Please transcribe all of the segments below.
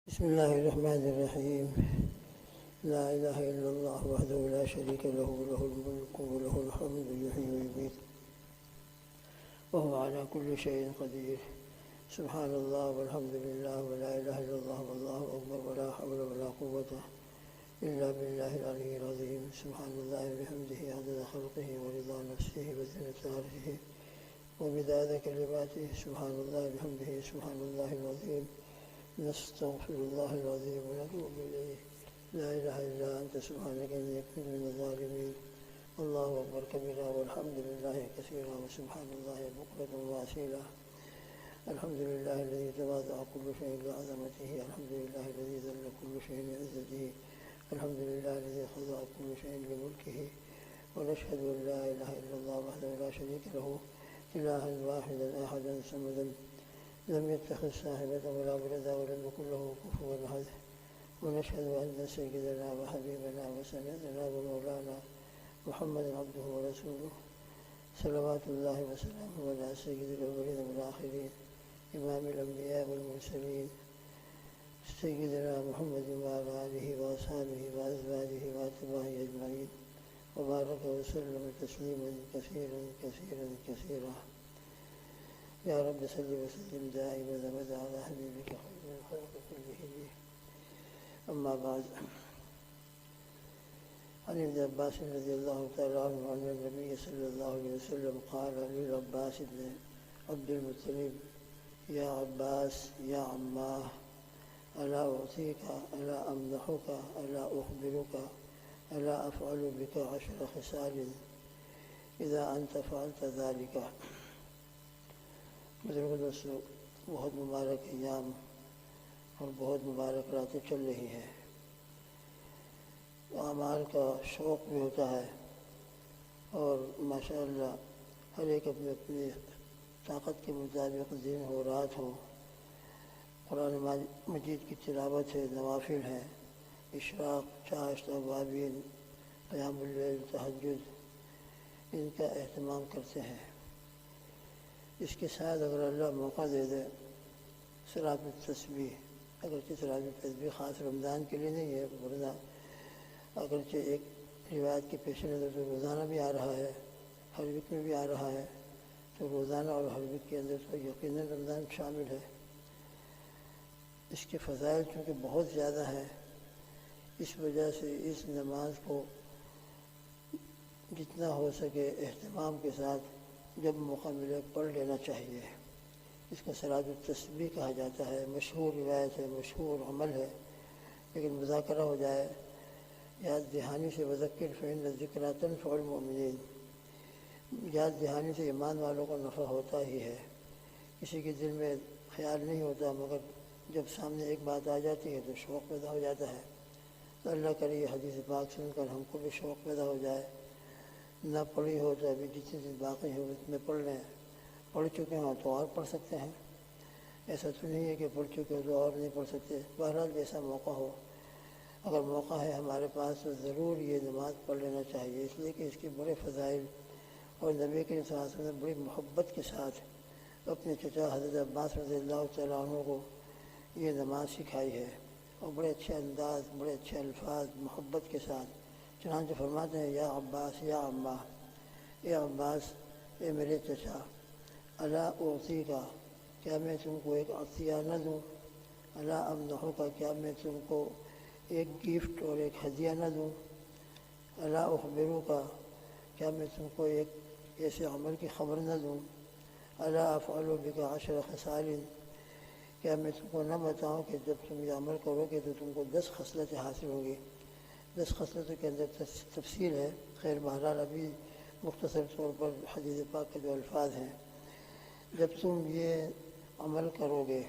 بسم الله الرحمن الرحيم. لا إله إلا الله وحده لا شريك له له الملك وله الحمد يحيي ويميت وهو على كل شيء قدير. سبحان الله والحمد لله ولا إله إلا الله والله أكبر ولا حول ولا قوة إلا بالله العلي العظيم. سبحان الله بحمده عدد خلقه ورضا نفسه وزنة عرشه ومداد كلماته. سبحان الله بحمده سبحان الله العظيم. نستغفر الله العظيم ونتوب إليه. لا إله إلا أنت سبحانك إني كنت من الظالمين. الله أكبر كبيرا والحمد لله كثيرا وسبحان الله بكرة وأصيلا. الحمد لله الذي تواضع كل شيء لعظمته. الحمد لله الذي ذل كل شيء لعزته. الحمد لله الذي خضع كل شيء لملكه. ونشهد أن لا إله إلا الله وحده لا شريك له إلها واحدا أحدا صمدا لم يتخذ صاحبة ولا ولدا ولم يكن له كفوا أحد. ونشهد أن سيدنا وحبيبنا وسندنا ومولانا محمدا عبده ورسوله صلوات الله وسلامه على سيد الأولين والآخرين إمام الأنبياء والمرسلين سيدنا محمد وعلى آله وأصحابه وأزواجه وأتباعه أجمعين وبارك وسلم تسليما كثيرا كثيرا كثيرا. يا رب صل وسلم دائما أبدا على حبيبك خير الخلق كلهم. أما بعد، عن ابن عباس رضي الله تعالى عنه أن النبي صلى الله عليه وسلم قال للعباس بن عبد المطلب: يا عباس يا عماه، ألا أعطيك، ألا أمدحك، ألا أخبرك، ألا أفعل بك 10 خصال إذا أنت فعلت ذلك. بزرگ دوستوں، بہت مبارک ایام اور بہت مبارک راتیں چل رہی ہیں. اعمال کا شوق بھی ہوتا ہے اور ماشاءاللہ ہر ایک اپنی اپنی طاقت کے مطابق دن ہو رات ہو، قرآن مجید کی تلاوت ہے، نوافل ہیں، اشراق، چاشت، اوابین، قیام اللیل، تہجد، ان کا اہتمام کرتے ہیں. اس کے ساتھ اگر اللہ موقع دے دے صلاۃ التسبیح، اگرچہ صلاۃ التسبیح خاص رمضان کے لیے نہیں ہے، ورنہ اگرچہ ایک روایت کے پیش نظر تو روزانہ بھی آ رہا ہے، ہر وقت میں بھی آ رہا ہے، تو روزانہ اور ہر وقت کے اندر تو یقیناً رمضان شامل ہے. اس کے فضائل چونکہ بہت زیادہ ہیں، اس وجہ سے اس نماز کو جتنا ہو سکے اہتمام کے ساتھ جب موقع ملے پڑھ لینا چاہیے. اس کو صلاۃ التسبیح کہا جاتا ہے. مشہور روایت ہے، مشہور عمل ہے، لیکن مذاکرہ ہو جائے یاد دہانی سے، وذکر فإن الذکریٰ تنفع المؤمنین، یاد دہانی سے ایمان والوں کو نفع ہوتا ہی ہے. کسی کے دل میں خیال نہیں ہوتا، مگر جب سامنے ایک بات آ جاتی ہے تو شوق پیدا ہو جاتا ہے. تو اللہ کرے یہ حدیث پاک سن کر ہم کو بھی شوق پیدا ہو جائے. نہ پڑھی ہو تو ابھی جتنی دن باقی ہے اس میں پڑھ لیں، پڑھ چکے ہوں تو اور پڑھ سکتے ہیں. ایسا تو نہیں ہے کہ پڑھ چکے ہو تو اور نہیں پڑھ سکتے. بہرحال جیسا موقع ہو، اگر موقع ہے ہمارے پاس تو ضرور یہ نماز پڑھ لینا چاہیے، اس لیے کہ اس کے بڑے فضائل، اور نبی کریم صلی اللہ علیہ وسلم نے بڑی محبت کے ساتھ اپنے چچا حضرت عباس رضی اللہ تعالیٰ عنہ کو یہ نماز سکھائی ہے، اور بڑے اچھے انداز، بڑے اچھے الفاظ، محبت کے ساتھ. چنانچہ فرماتے ہیں: یا عباس یا عمہ، اے عباس، اے میرے چچا، الا اعطی کا، کیا میں تم کو ایک عطیہ نہ دوں؟ الا امدحو کا، کیا میں تم کو ایک گفٹ اور ایک ہدیہ نہ دوں؟ الا اخبرو کا، کیا میں تم کو ایک ایسے عمل کی خبر نہ دوں؟ الا افعل بک 10 خصال، کیا میں تم کو نہ بتاؤں کہ جب تم یہ عمل کرو گے تو تم کو 10 خصلتیں حاصل ہوں گی. 10 خصلتوں کے اندر تفصیل ہے، خیر بہرحال ابھی مختصر طور پر حدیث پاک کے جو الفاظ ہیں: جب تم یہ عمل کرو گے،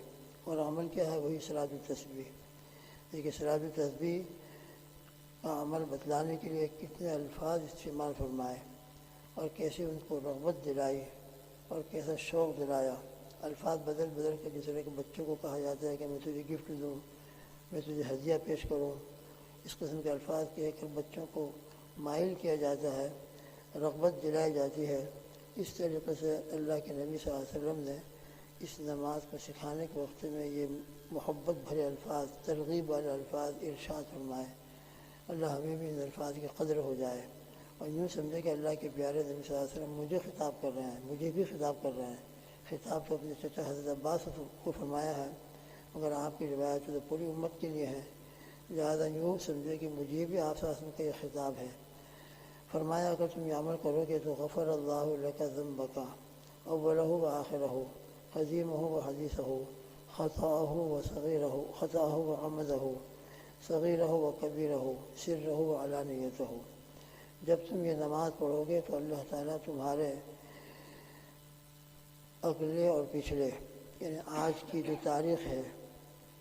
اور عمل کیا ہے؟ وہی صلاۃ التسبیح. دیکھیے صلاۃ التسبیح کا عمل بتلانے کے لیے کتنے الفاظ استعمال فرمائے اور کیسے ان کو رغبت دلائی اور کیسا شوق دلایا. الفاظ بدل بدل کر، جس طرح کہ بچوں کو کہا جاتا ہے کہ میں تجھے گفٹ دوں، میں تجھے ہدیہ پیش کروں، اس قسم کے الفاظ کہہ کر بچوں کو مائل کیا جاتا ہے، رغبت دلائی جاتی ہے. اس طریقے سے اللہ کے نبی صلی اللہ علیہ وسلم نے اس نماز کو سکھانے کے وقت میں یہ محبت بھرے الفاظ، ترغیب والے الفاظ ارشاد فرمائے۔ اللہ ہمیں بھی ان الفاظ کی قدر ہو جائے اور یوں سمجھے کہ اللہ کے پیارے نبی صلی اللہ علیہ وسلم مجھے خطاب کر رہے ہیں، مجھے بھی خطاب کر رہے ہیں۔ خطاب تو اپنے چچا حضرت عباس کو فرمایا ہے، مگر آپ کی روایت تو پوری امت کے لیے ہے، لہٰذا یوں سمجھے کہ مجھے بھی آپ صلی اللہ علیہ وسلم کا یہ خطاب ہے۔ فرمایا اگر تم یہ عمل کرو گے تو غفر اللہ لک ذنبک اولہ و آخرہ قدیمہ و حدیثہ خطاءہ و عمدہ صغیرہ و کبیرہ سرہ و علانیتہ۔ جب تم یہ نماز پڑھو گے تو اللہ تعالیٰ تمہارے اگلے اور پچھلے، یعنی آج کی جو تاریخ ہے،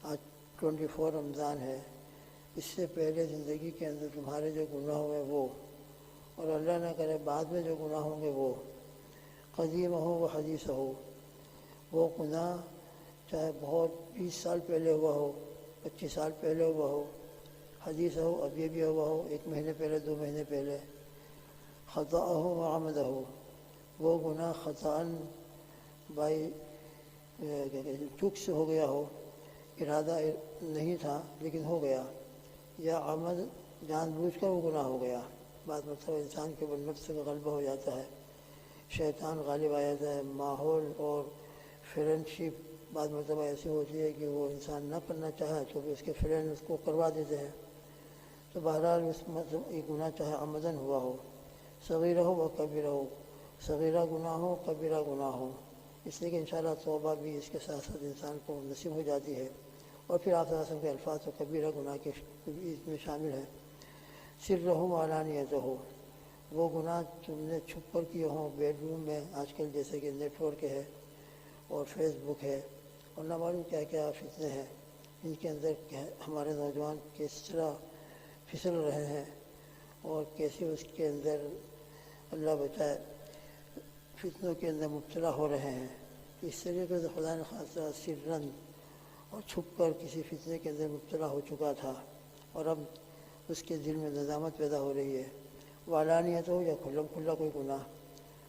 آج 24 رمضان ہے، اس سے پہلے زندگی کے اندر تمہارے جو گناہ ہوئے وہ، اور اللہ نہ کرے بعد میں جو گناہ ہوں گے وہ، قدیم ہو و حدیث ہو، وہ گناہ چاہے بہت 20 سال پہلے ہوا ہو، 25 سال پہلے ہوا ہو، حدیث ہو ابھی بھی ہوا ہو، 1 مہینے پہلے 2 مہینے پہلے، خطا ہو و عمد ہو، وہ گناہ خطاً بائی چوک سے ہو گیا ہو، ارادہ نہیں تھا لیکن ہو گیا، یا عمد جان بوجھ کر وہ گناہ ہو گیا۔ بعض مرتبہ انسان کے اوپر نفس کا غلبہ ہو جاتا ہے، شیطان غالب آ جاتا ہے، ماحول اور فرینڈشپ بعض مرتبہ ایسی ہوتی ہے کہ وہ انسان نہ کرنا چاہے تو بھی اس کے فرینڈ اس کو کروا دیتے ہیں۔ تو بہرحال اس یہ گناہ چاہے عمدن ہوا ہو، صغیرہ ہو و کبیرہ ہو، صغیرہ گناہ ہو کبیرہ گناہ ہو، اس لیے کہ انشاءاللہ توبہ بھی اس کے ساتھ ساتھ انسان کو نصیب ہو جاتی ہے۔ اور پھر آپ صلی اللہ علیہ وسلم کے الفاظ تو کبیرہ گناہ کے بھی اس میں شامل ہے۔ سرہ و علانیتہ ہو، وہ گناہ تم نے چھپ کر کیے ہوں بیڈ روم میں، آج کل جیسے کہ نیٹ ورک ہے اور فیس بک ہے اور نہ معلوم کیا کیا فتنے ہیں، ان کے اندر ہمارے نوجوان کس طرح پھسل رہے ہیں اور کیسے اس کے اندر اللہ بچائے فتنوں کے اندر مبتلا ہو رہے ہیں۔ اس طریقے سے خدا نخواستہ سرن اور چھپ کر کسی فتنے کے اندر مبتلا ہو چکا تھا اور اب اس کے دل میں ندامت پیدا ہو رہی ہے۔ علانیت ہو یا کھلم کھلا کوئی گناہ،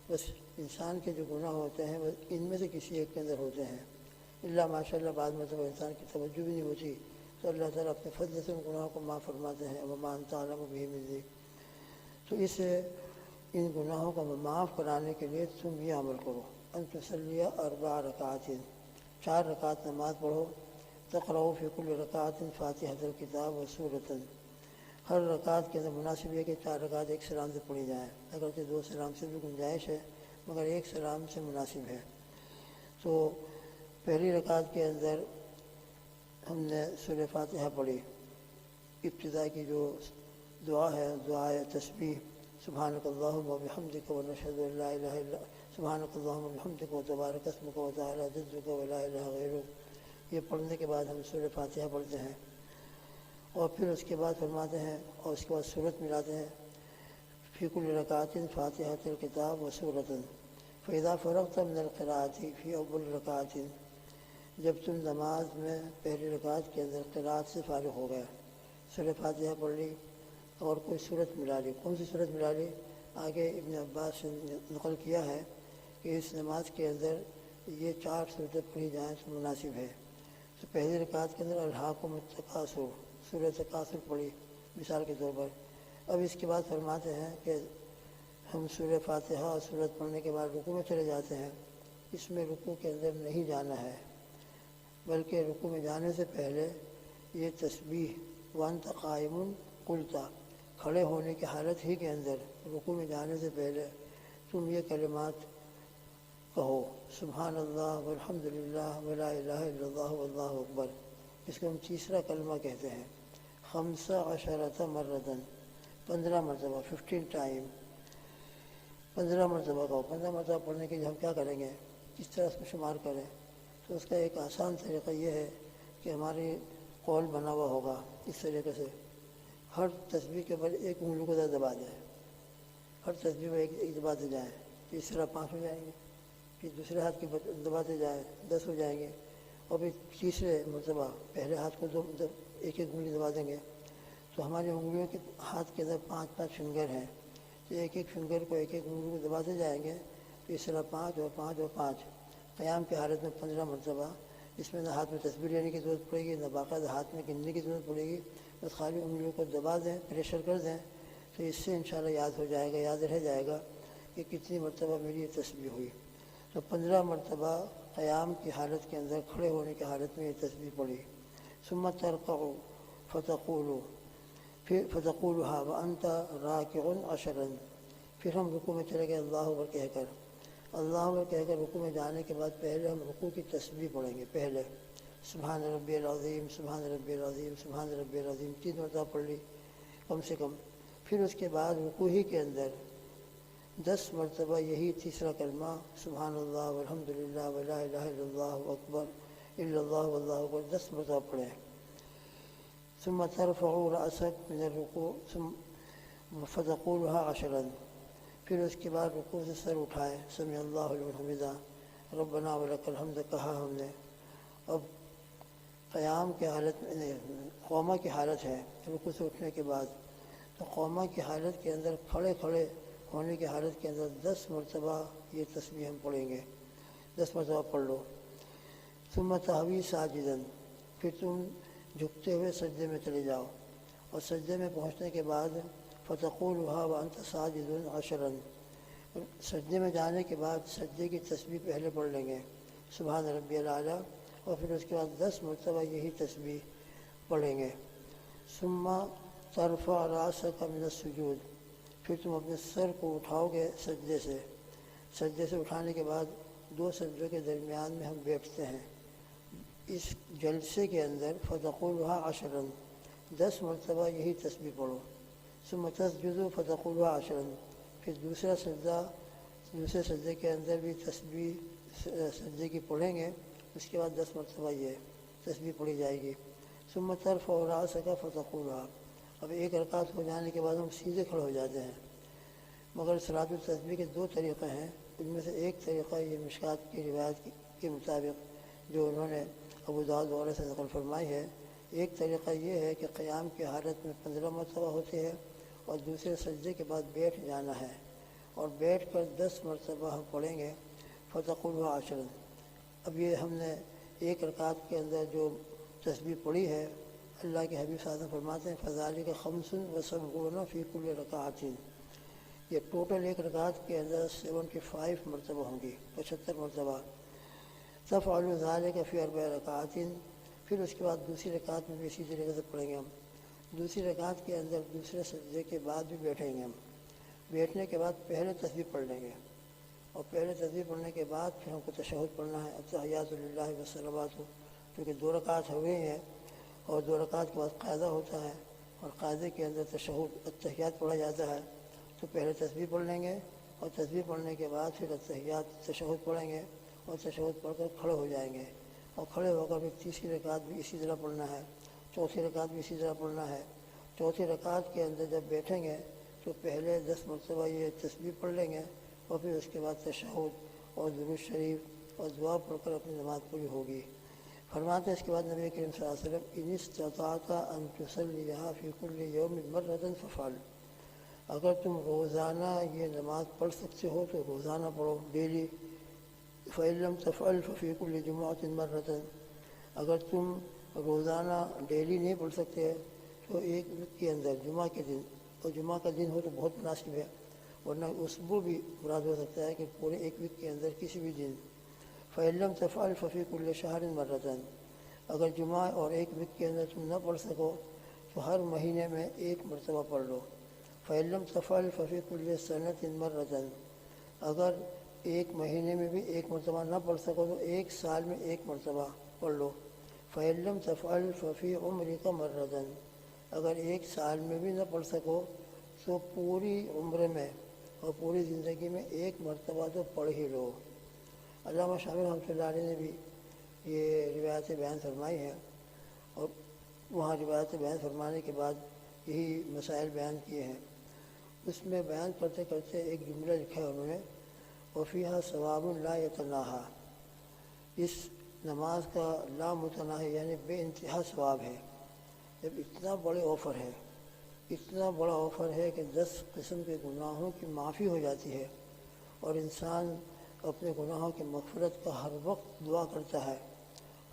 بس انسان کے جو گناہ ہوتے ہیں وہ ان میں سے کسی ایک کے اندر ہوتے ہیں، اللہ ماشاء اللہ بعد میں تو انسان کی توجہ بھی نہیں ہوتی تو اللہ تعالیٰ اپنے فضل سے ان گناہوں کو معاف فرماتے ہیں، وما انت اعلم بہ منی۔ تو ان گناہوں کو معاف کرانے کے لیے تم یہ عمل کرو، ان تصلی 4 رکعات، 4 رکعت نماز پڑھو، تقرأ فی کل رکعت فاتحۃ الکتاب و سورۃ، ہر رکعت کے اندر مناسب ہے کہ 4 رکعت ایک سلام سے پڑھی جائیں، اگرچہ 2 سلام سے بھی گنجائش ہے مگر ایک سلام سے مناسب ہے۔ تو پہلی رکعت کے اندر ہم نے سورہ فاتحہ پڑھی، ابتدا کی جو دعا ہے دعائے تسبیح، سبحانک اللہم و بحمدک و نشہد ان لا الہ الا سبحانک اللہم و بحمدک و تبارک اسمک و تعالی جدک و لا الہ غیرک، یہ پڑھنے کے بعد ہم سورہ فاتحہ پڑھتے ہیں اور پھر اس کے بعد فرماتے ہیں اور اس کے بعد سورت ملاتے ہیں، فی کل رکعت فاتحۃ الکتاب و سورۃ فاذا فرغت من القراءۃ فی اول رکعت، جب تم نماز میں پہلی رکعت کے اندر قراءت سے فارغ ہو گئے، سورہ فاتحہ پڑھ لی اور کوئی صورت ملا لی، کون سی صورت ملا لی؟ آگے ابن عباس سے نقل کیا ہے کہ اس نماز کے اندر یہ 4 صورتیں پڑھی جائیں تو مناسب ہے۔ تو پہلی رکعت کے اندر الہاکم التکاثر، سورہ تکاثر پڑھی مثال کے طور پر۔ اب اس کے بعد فرماتے ہیں کہ ہم سورہ فاتحہ اور سورت پڑھنے کے بعد رکوع میں چلے جاتے ہیں، اس میں رکوع کے اندر نہیں جانا ہے بلکہ رکوع میں جانے سے پہلے یہ تسبیح وانت قائم قلتا، کھڑے ہونے کی حالت ہی کے اندر رکوع میں جانے سے پہلے تم یہ کلمات کہو، سبحان اللہ والحمد للہ ولا الہ الا اللہ واللہ اکبر، اس کو ہم تیسرا کلمہ کہتے ہیں، 15 مرتن، 15 مرتبہ، 15 ٹائم، 15 مرتبہ کہو۔ 15 مرتبہ پڑھنے کے لیے ہم کیا کریں گے، کس طرح اس کو شمار کریں؟ تو اس کا ایک آسان طریقہ یہ ہے کہ ہماری قول بنا ہوا ہوگا اس طریقے سے، ہر تسبیح کے اوپر ایک انگلی کو دبا دیں، ہر تسبیح میں ایک دباتے جائیں، اس طرح 5 ہو جائیں گے، پھر دوسرے ہاتھ کے دباتے جائیں 10 ہو جائیں گے، اور پھر تیسرے مرتبہ پہلے ہاتھ کو ایک انگلی دبا دیں گے، تو ہماری انگلیوں کے ہاتھ کے اندر 5 فنگر ہیں، تو ایک فنگر کو ایک انگلی کو دباتے جائیں گے، تو اس طرح 5 اور 5 اور 5، قیام کی حالت میں 15 مرتبہ اس میں نہ ہاتھ میں تصویر لینے کی ضرورت پڑے گی، نہ باقاعدہ ہاتھ میں گننے کی ضرورت پڑے گی، بس خالی انگلیوں کو دبا دیں، پریشر کر دیں، تو اس سے انشاءاللہ یاد ہو جائے گا، یاد رہ جائے گا کہ کتنی مرتبہ میری یہ تسبیح ہوئی۔ تو 15 مرتبہ قیام کی حالت کے اندر، کھڑے ہونے کی حالت میں یہ تسبیح پڑھی۔ ثم ترکع فتقول، پھر فتقولها وانت راکع 10، پھر ہم رکوع میں چلے گئے اللہ اکبر کہہ کر، اللہ اکبر کہہ کر رکوع میں جانے کے بعد پہلے ہم رکوع کی تسبیح پڑھیں گے۔ پہلے سبحان ربی العظیم، سبحان ربی العظیم، سبحان ربی العظیم 3 مرتبہ پڑھ لی کم سے کم۔ پھر اس کے بعد رکوع ہی کے اندر 10 مرتبہ یہی تیسرا کلمہ سبحان اللہ والحمد للہ ولا الہ الا اللہ اکبر الا اللہ واللہ اکبر 10 مرتبہ پڑھیں۔ ثم ترفع رأسك من الرکوع فتقولها 10، پھر اس کے بعد رکوع سے سر اٹھائے، سمع اللہ لمن حمدہ ربنا ولک الحمد کہا ہم نے۔ اب قیام کی حالت میں قومہ کی حالت ہے، رکوع سے اٹھنے کے بعد، تو قومہ کی حالت کے اندر کھڑے ہونے کی حالت کے اندر 10 مرتبہ یہ تسبیح ہم پڑھیں گے، 10 مرتبہ پڑھ لو۔ ثم تہوی ساجدا، پھر تم جھکتے ہوئے سجدے میں چلے جاؤ، اور سجدے میں پہنچنے کے بعد فتقولها وانت ساجد 10، سجدے میں جانے کے بعد سجدے کی تسبیح پہلے پڑھ لیں گے سبحان ربی الاعلیٰ، اور پھر اس کے بعد 10 مرتبہ یہی تسبیح پڑھیں گے۔ ثم ترفع رأسك من السجود، پھر تم اپنے سر کو اٹھاؤ گے سجدے سے اٹھانے کے بعد 2 سجدوں کے درمیان میں ہم بیٹھتے ہیں۔ اس جلسے کے اندر فتقولها 10، 10 مرتبہ یہی تسبیح پڑھو۔ ثم تسجد فتقولها 10، پھر دوسرے سجدے کے اندر بھی تسبیح سجدے کی پڑھیں گے، اس کے بعد 10 مرتبہ یہ تسبیح پڑھی جائے گی۔ ثم ترفع رأسك فتقولها، اب ایک رکعت ہو جانے کے بعد ہم سیدھے کھڑے ہو جاتے ہیں، مگر صلاۃ التسبیح کے 2 طریقے ہیں، ان میں سے ایک طریقہ یہ مشکات کی روایت کے مطابق جو انہوں نے ابو داؤد وغیرہ سے نقل فرمائی ہے، ایک طریقہ یہ ہے کہ قیام کی حالت میں 15 مرتبہ ہوتی ہے، اور دوسرے سجدے کے بعد بیٹھ جانا ہے، اور بیٹھ کر 10 مرتبہ ہم پڑھیں گے فتقولها 10۔ اب یہ ہم نے ایک رکعت کے اندر جو تسبیح پڑھی ہے، اللہ کے حبیب صلی اللہ علیہ وسلم فرماتے ہیں فذلک 75 فی کل رکعۃ، یہ ٹوٹل ایک رکعت کے اندر 75 مرتبہ ہوں گی، 75 مرتبہ۔ تفعل ذلک فی 4 رکعات، پھر اس کے بعد دوسری رکعت میں بھی اسی طریقے سے پڑھیں گے ہم۔ دوسری رکعت کے اندر دوسرے سجدے کے بعد بھی بیٹھیں گے ہم، بیٹھنے کے بعد پہلے تسبیح پڑھ لیں گے، اور پہلے تسبیح پڑھنے کے بعد پھر ہم کو تشہد پڑھنا ہے، التحیات للہ والصلوات، کیونکہ 2 رکعت ہوئے ہیں، اور 2 رکعت کے بعد قاعدہ ہوتا ہے، اور قاعدے کے اندر تشہد التحیات پڑھا جاتا ہے، تو پہلے تسبیح پڑھ لیں گے، اور تسبیح پڑھنے کے بعد پھر التحیات تشہد پڑھیں گے، اور تشہد پڑھ کر کھڑے ہو جائیں گے، اور کھڑے ہو کر پھر تیسری رکعت بھی اسی طرح پڑھنا ہے، چوتھی رکعت بھی اسی طرح پڑھنا ہے۔ چوتھی رکعت کے اندر جب بیٹھیں گے تو پہلے 10 مرتبہ یہ تسبیح پڑھ لیں گے، اور پھر اس کے بعد تشہد اور درود شریف اور دعا پڑھ کر اپنی نماز پوری ہوگی۔ فرماتے ہیں اس کے بعد نبی کریم صلی اللہ علیہ وسلم ان استطعت ان تصلیها فی کل یوم مرۃ فافعل، اگر تم روزانہ یہ نماز پڑھ سکتے ہو تو روزانہ پڑھو، ڈیلی۔ فإن لم تفعل ففی کل جمعۃ مرۃ، اگر تم روزانہ ڈیلی نہیں پڑھ سکتے تو ایک وقت کے اندر جمعہ کے دن، اور جمعہ کا دن ہو تو بہت مناسب ہے، ورنہ اسبوع بھی مراد ہو سکتا ہے کہ پورے ایک ویک کے اندر کسی بھی دن۔ فإن لم تفعل ففی کل شہر مرۃ، اگر جمعہ اور ایک ویک کے اندر تم نہ پڑھ سکو تو ہر مہینے میں 1 مرتبہ پڑھ لو۔ فإن لم تفعل ففی کل سنۃ مرۃ، اگر ایک مہینے میں بھی 1 مرتبہ نہ پڑھ سکو تو 1 سال میں 1 مرتبہ پڑھ لو۔ فإن لم تفعل ففی عمرک مرۃ، اگر 1 سال میں بھی نہ پڑھ سکو تو پوری عمر میں اور پوری زندگی میں 1 مرتبہ تو پڑھ ہی لو۔ علامہ شامل رحمۃ اللہ علیہ نے بھی یہ روایتیں بیان فرمائی ہیں، اور وہاں روایتیں بیان فرمانے کے بعد یہی مسائل بیان کیے ہیں۔ اس میں بیان کرتے کرتے ایک جملہ لکھا ہے انہوں نے، وفیہا ثواب لا یتناہا، اس نماز کا لا متناہی یعنی بے انتہا ثواب ہے۔ جب اتنا بڑے آفر ہے، اتنا بڑا آفر ہے کہ 10 قسم کے گناہوں کی معافی ہو جاتی ہے، اور انسان اپنے گناہوں کی مغفرت کا ہر وقت دعا کرتا ہے،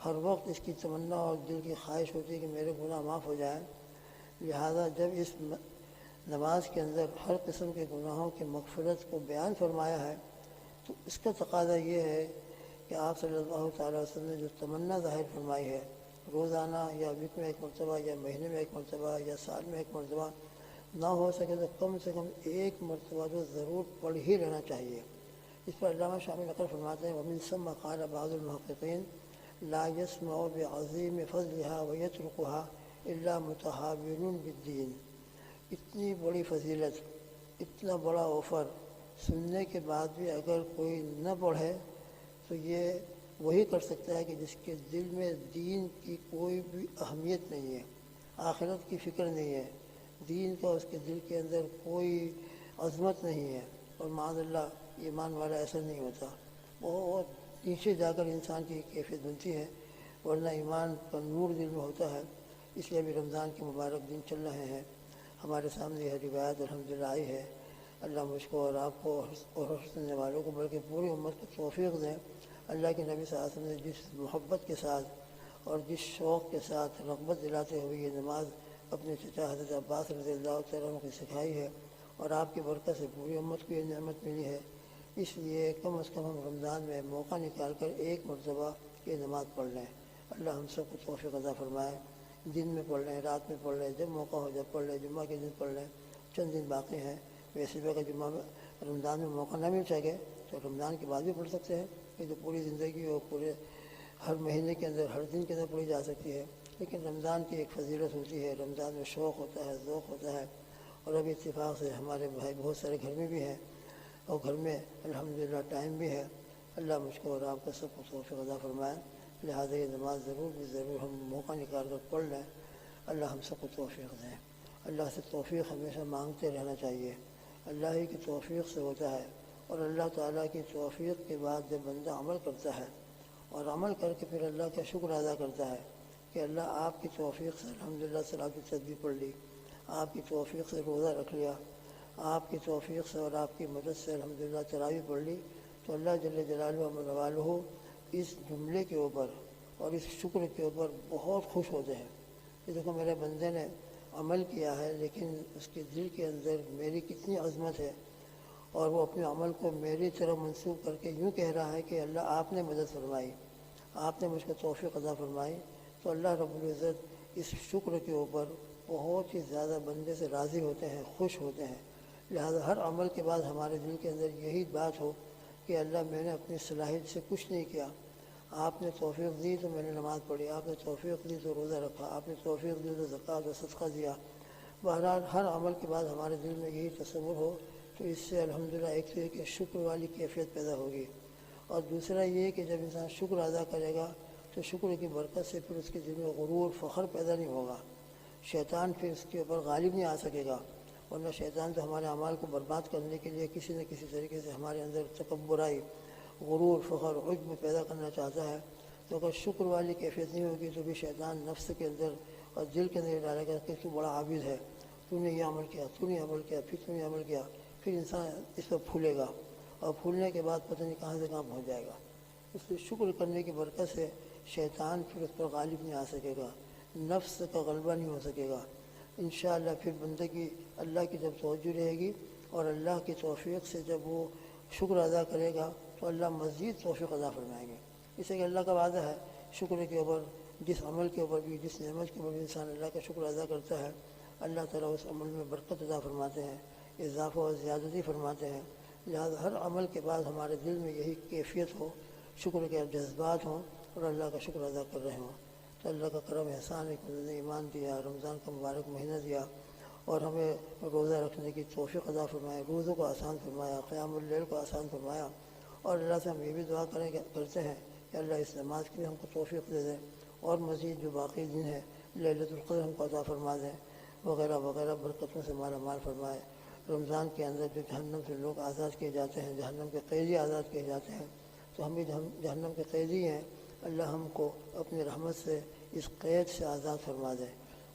ہر وقت اس کی تمنا اور دل کی خواہش ہوتی ہے کہ میرے گناہ معاف ہو جائیں۔ لہذا جب اس نماز کے اندر ہر قسم کے گناہوں کی مغفرت کو بیان فرمایا ہے تو اس کا تقاضا یہ ہے کہ آپ صلی اللہ تعالیٰ وسلم نے جو تمنا ظاہر فرمائی ہے روزانہ یا ویک میں ایک مرتبہ یا مہینے میں ایک مرتبہ یا سال میں ایک مرتبہ، نہ ہو سکے تو کم سے کم ایک مرتبہ تو ضرور پڑھ ہی لینا چاہیے۔ اس پر علامہ شامی نقل فرماتے ہیں وَمِن ثم قال بعض المحققین لا يسمع بعظیم فضلها ويتركها الا متحابر بالدین۔ اتنی بڑی فضیلت، اتنا بڑا آفر سننے کے بعد بھی اگر کوئی نہ پڑھے تو یہ وہی کر سکتا ہے کہ جس کے دل میں دین کی کوئی بھی اہمیت نہیں ہے، آخرت کی فکر نہیں ہے، دین کا اس کے دل کے اندر کوئی عظمت نہیں ہے، اور معاذ اللہ ایمان والا ایسا نہیں ہوتا، بہت نیچے جا کر انسان کی کیفیت بنتی ہے، ورنہ ایمان کا نور دل میں ہوتا ہے۔ اس لیے ابھی رمضان کے مبارک دن چل رہے ہیں، ہمارے سامنے یہ روایت الحمدللہ آئی ہے۔ اللہ مجھ کو اور آپ کو اور سننے والوں کو بلکہ پوری امت کو توفیق دیں۔ اللہ کے نبی صلی اللہ علیہ وسلم نے جس محبت کے ساتھ اور جس شوق کے ساتھ رغبت دلاتے ہوئے یہ نماز اپنے چچا حضرت عباس رضی اللہ تعالیٰ عنہ کو سکھائی ہے اور آپ کی برکت سے پوری امت کو یہ نعمت ملی ہے، اس لیے کم از کم ہم رمضان میں موقع نکال کر ایک مرتبہ یہ نماز پڑھ لیں۔ اللہ ہم سب کو توفیق عطا فرمائے۔ دن میں پڑھ لیں، رات میں پڑھ لیں، جب موقع ہو جب پڑھ لیں، جمعہ کے دن پڑھ لیں، چند دن باقی ہیں۔ ویسے بھی اگر جمعہ رمضان میں موقع نہ مل سکے تو رمضان کے بعد بھی پڑھ سکتے ہیں، یہ تو پوری زندگی اور پورے ہر مہینے کے اندر ہر دن کے اندر پڑھی جا سکتی ہے، لیکن رمضان کی ایک فضیلت ہوتی ہے، رمضان میں شوق ہوتا ہے، ذوق ہوتا ہے۔ اور ابھی اتفاق سے ہمارے بھائی بہت سارے گھر میں بھی ہیں اور گھر میں الحمدللہ ٹائم بھی ہے۔ اللہ مجھ کو اور آپ کو سب کو توفیق عطا فرمائے، لہٰذا یہ نماز ضرور ہم موقع نکال کر پڑھ لیں۔ اللہ ہم سب کو توفیق دیں۔ اللہ سے توفیق ہمیشہ مانگتے رہنا چاہیے، اللہ ہی کی توفیق سے ہوتا ہے، اور اللہ تعالیٰ کی توفیق کے بعد جب بندہ عمل کرتا ہے اور عمل کر کے پھر اللہ کا شکر ادا کرتا ہے کہ اللہ آپ کی توفیق سے الحمدللہ صلاۃ التسبیح پڑھ لی، آپ کی توفیق سے روزہ رکھ لیا، آپ کی توفیق سے اور آپ کی مدد سے الحمدللہ تراویح پڑھ لی، تو اللہ جل جلالہ و والہ اس جملے کے اوپر اور اس شکر کے اوپر بہت خوش ہوتے ہیں کہ دیکھو میرے بندے نے عمل کیا ہے لیکن اس کے دل کے اندر میری کتنی عظمت ہے، اور وہ اپنے عمل کو میری طرف منسوب کر کے یوں کہہ رہا ہے کہ اللہ آپ نے مدد فرمائی، آپ نے مجھ کو توفیق عطا فرمائی۔ تو اللہ رب العزت اس شکر کے اوپر بہت ہی زیادہ بندے سے راضی ہوتے ہیں، خوش ہوتے ہیں۔ لہذا ہر عمل کے بعد ہمارے دل کے اندر یہی بات ہو کہ اللہ میں نے اپنی صلاحیت سے کچھ نہیں کیا، آپ نے توفیق دی تو میں نے نماز پڑھی، آپ نے توفیق دی تو روزہ رکھا، آپ نے توفیق دی تو زکوٰۃ و صدقہ دیا۔ بہرحال ہر عمل کے بعد ہمارے دل میں یہی تصور ہو تو اس سے الحمدللہ ایک طرح کی شکر والی کیفیت پیدا ہوگی، اور دوسرا یہ کہ جب انسان شکر ادا کرے گا تو شکر کی برکت سے پھر اس کے دل میں غرور فخر پیدا نہیں ہوگا، شیطان پھر اس کے اوپر غالب نہیں آ سکے گا، ورنہ شیطان تو ہمارے اعمال کو برباد کرنے کے لیے کسی نہ کسی طریقے سے ہمارے اندر تکبرائی، غرور، فخر، عجب پیدا کرنا چاہتا ہے۔ تو اگر شکر والی کیفیت نہیں ہوگی تو بھی شیطان نفس کے اندر اور دل کے اندر ڈالے گا کہ تو بڑا عابد ہے، تو نے یہ عمل کیا، تو نے عمل کیا، پھر تو نے عمل کیا، پھر انسان اس پر پھولے گا، اور پھولنے کے بعد پتہ نہیں کہاں سے کہاں پہنچ جائے گا۔ اس لیے شکر کرنے کی برکت سے شیطان پھر اس پر غالب نہیں آ سکے گا، نفس کا غلبہ نہیں ہو سکے گا۔ انشاءاللہ پھر بندے کی اللہ کی جب توجہ رہے گی اور اللہ کی توفیق سے جب وہ شکر ادا کرے گا تو اللہ مزید توفیق عطا فرمائیں گے۔ اس لیے کہ اللہ کا وعدہ ہے شکر کے اوپر، جس عمل کے اوپر بھی، جس نعمت کے اوپر بھی انسان اللہ کا شکر ادا کرتا ہے اللہ تعالیٰ اس عمل میں برکت عطا فرماتے ہیں، اضافہ و زیادتی فرماتے ہیں۔ لہذا ہر عمل کے بعد ہمارے دل میں یہی کیفیت ہو، شکر کے جذبات ہوں اور اللہ کا شکر ادا کر رہے ہوں، تو اللہ کا کرم احسان ہے کہ انہوں نے ایمان دیا، رمضان کا مبارک مہینہ دیا اور ہمیں روزہ رکھنے کی توفیق عطا فرمایا، روزوں کو آسان فرمایا، قیام اللیل کو آسان فرمایا، اور اللہ سے ہم یہ بھی دعا کرتے ہیں کہ اللہ اس نماز کے لیے ہم کو توفیق دے دیں، اور مزید جو باقی دن ہے لیلۃ القدر ہم کو عطا فرما دیں، وغیرہ وغیرہ برکتوں سے مالا مال فرمائے۔ رمضان کے اندر جو جہنم سے لوگ آزاد کیے جاتے ہیں، جہنم کے قیدی آزاد کیے جاتے ہیں، تو ہم بھی جہنم کے قیدی ہیں، اللہ ہم کو اپنی رحمت سے اس قید سے آزاد فرما دے،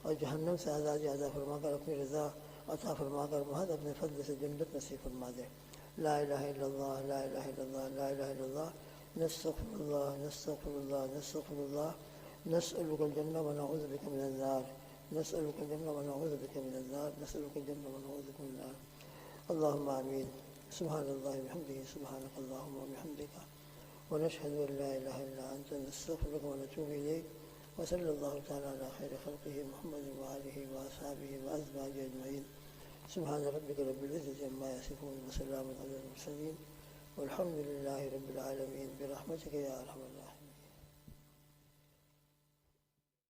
اور جہنم سے آزادی عطا فرما کر اپنی رضا عطا فرما کر محض اپنے فضل سے جنت نصیب فرما دے۔ لا الہ الا اللہ، لا الہ الا اللہ، لا الہ الا اللہ۔ نستغفر الله نستغفر الله نستغفر الله. نسألك الجنة ونعوذ بك من النار. نسألك الجنة ونعوذ بك من النار. نسألك الجنة ونعوذ بك من النار. اللهم آمين. سبحان الله وبحمده سبحانك اللهم وبحمدك ونشهد أن لا إله إلا أنت نستغفرك ونتوب إليك. وصلى الله تعالى على خير خلقه محمد وآله وأصحابه وأزواجه أجمعين. سبحان ربك رب العزة عما يصفون وسلام على المرسلين والحمد لله رب العالمين برحمتك يا أرحم الراحمين.